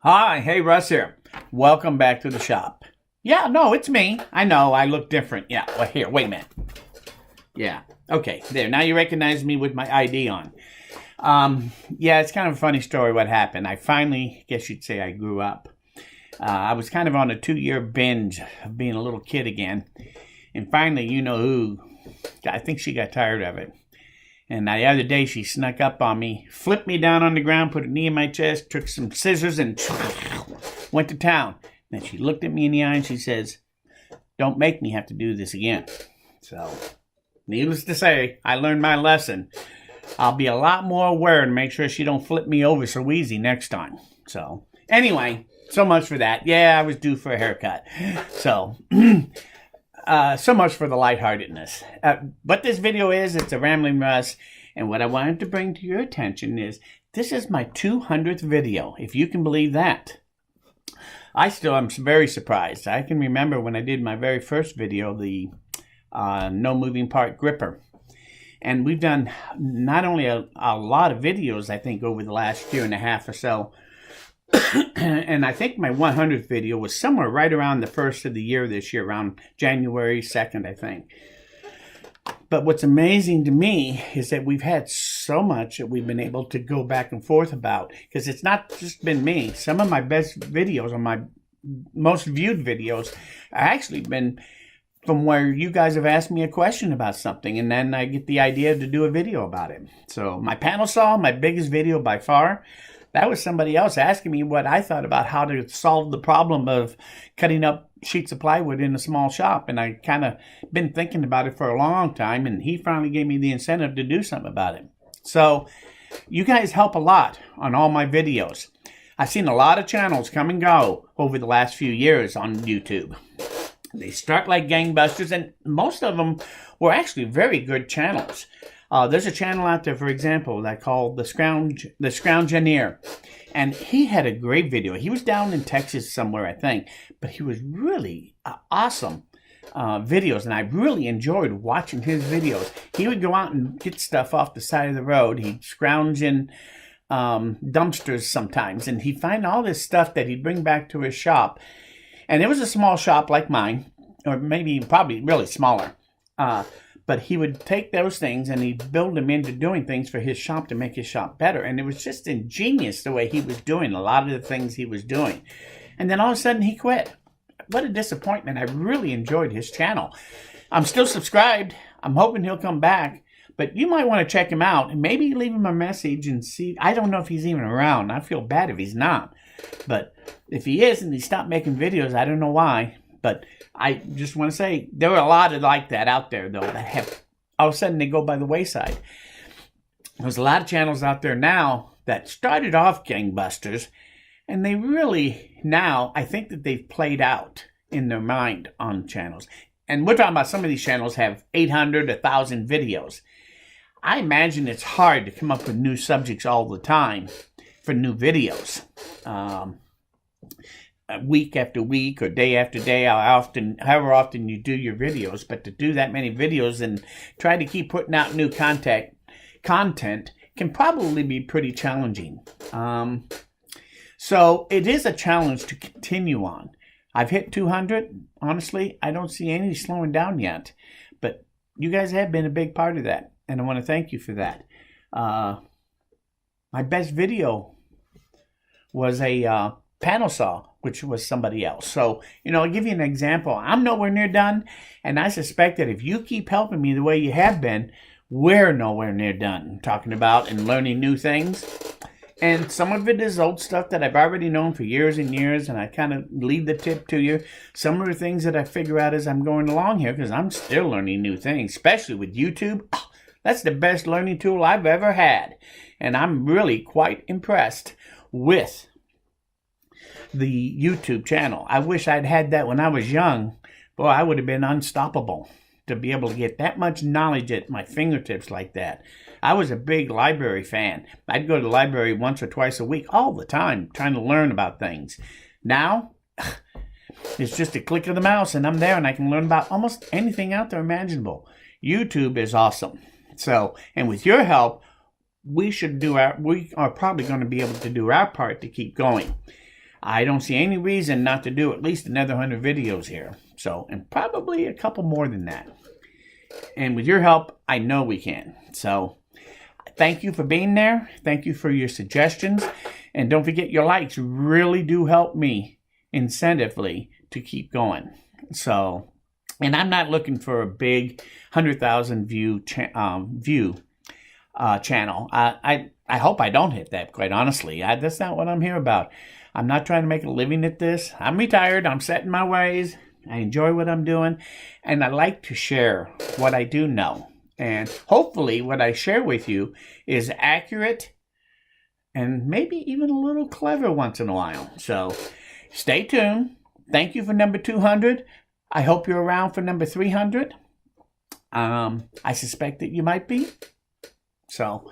Hi, hey, Russ here. Welcome back to the shop. Yeah, no, it's me. I know, I look different. Yeah, well, here, wait a minute. Yeah, okay, there. Now you recognize me with my ID on. Yeah, it's kind of a funny story what happened. I finally, guess you'd say I grew up. I was kind of on a 2-year binge of being a little kid again. And finally, you know who, I think she got tired of it. And the other day, she snuck up on me, flipped me down on the ground, put a knee in my chest, took some scissors, and went to town. Then she looked at me in the eye and she says, "Don't make me have to do this again." So, needless to say, I learned my lesson. I'll be a lot more aware and make sure she don't flip me over so easy next time. So, anyway, so much for that. Yeah, I was due for a haircut. So, so much for the lightheartedness. What this video is, it's a Rambling Russ, and what I wanted to bring to your attention is, this is my 200th video, if you can believe that. I still am very surprised. I can remember when I did my very first video, the no moving part gripper. And we've done not only a lot of videos, I think, over the last year and a half or so, and I think my 100th video was somewhere right around the first of the year this year, around January 2nd, I think. But what's amazing to me is that we've had so much that we've been able to go back and forth about, because it's not just been me. Some of my best videos, or my most viewed videos, are actually been from where you guys have asked me a question about something, and then I get the idea to do a video about it. So my panel saw, my biggest video by far, that was somebody else asking me what I thought about how to solve the problem of cutting up sheets of plywood in a small shop. And I kind of been thinking about it for a long time, and he finally gave me the incentive to do something about it. So you guys help a lot on all my videos. I've seen a lot of channels come and go over the last few years on YouTube. They start like Gangbusters, and most of them were actually very good channels. There's a channel out there, for example, that called the Scrounge, and he had a great video. He was down in Texas somewhere, I think, but he was really awesome videos, and I really enjoyed watching his videos. He would go out and get stuff off the side of the road. He'd scrounge in dumpsters sometimes, and he'd find all this stuff that he'd bring back to his shop. And it was a small shop like mine, or maybe probably really smaller. But he would take those things and he'd build them into doing things for his shop to make his shop better. And it was just ingenious the way he was doing a lot of the things he was doing. And then all of a sudden he quit. What a disappointment. I really enjoyed his channel. I'm still subscribed. I'm hoping he'll come back. But you might want to check him out and maybe leave him a message and see. I don't know if he's even around. I feel bad if he's not. But if he is and he stopped making videos, I don't know why. But I just want to say, there are a lot of like that out there, though, that have, all of a sudden, they go by the wayside. There's a lot of channels out there now that started off Gangbusters, and they really, now, I think that they've played out in their mind on channels. And we're talking about some of these channels have 800, 1,000 videos. I imagine it's hard to come up with new subjects all the time for new videos. Week after week or day after day, however often you do your videos, but to do that many videos and try to keep putting out new content can probably be pretty challenging. So it is a challenge to continue on. I've hit 200. Honestly, I don't see any slowing down yet, but you guys have been a big part of that, and I want to thank you for that. My best video was a panel saw, which was somebody else. So, I'll give you an example. I'm nowhere near done, and I suspect that if you keep helping me the way you have been, we're nowhere near done talking about and learning new things. And some of it is old stuff that I've already known for years and years, and I kind of leave the tip to you. Some of the things that I figure out as I'm going along here, because I'm still learning new things, especially with YouTube. That's the best learning tool I've ever had, and I'm really quite impressed with the YouTube channel. I wish I'd had that when I was young. Boy, I would have been unstoppable to be able to get that much knowledge at my fingertips like that. I was a big library fan. I'd go to the library once or twice a week all the time trying to learn about things. Now, it's just a click of the mouse and I'm there and I can learn about almost anything out there imaginable. YouTube is awesome. So, and with your help, we are probably going to be able to do our part to keep going. I don't see any reason not to do at least another 100 videos here. So, and probably a couple more than that. And with your help, I know we can. So, thank you for being there. Thank you for your suggestions. And don't forget, your likes really do help me incentively to keep going. So, and I'm not looking for a big 100,000 view channel. I hope I don't hit that, quite honestly. That's not what I'm here about. I'm not trying to make a living at this. I'm retired. I'm set in my ways. I enjoy what I'm doing. And I like to share what I do know. And hopefully what I share with you is accurate and maybe even a little clever once in a while. So stay tuned. Thank you for number 200. I hope you're around for number 300. I suspect that you might be. So,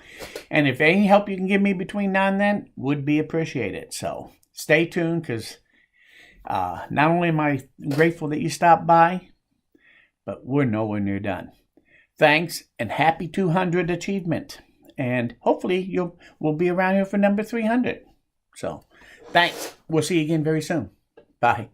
and if any help you can give me between now and then, would be appreciated. So stay tuned, because not only am I grateful that you stopped by, but we're nowhere near done. Thanks, and happy 200 achievement. And hopefully we'll be around here for number 300. So thanks. We'll see you again very soon. Bye.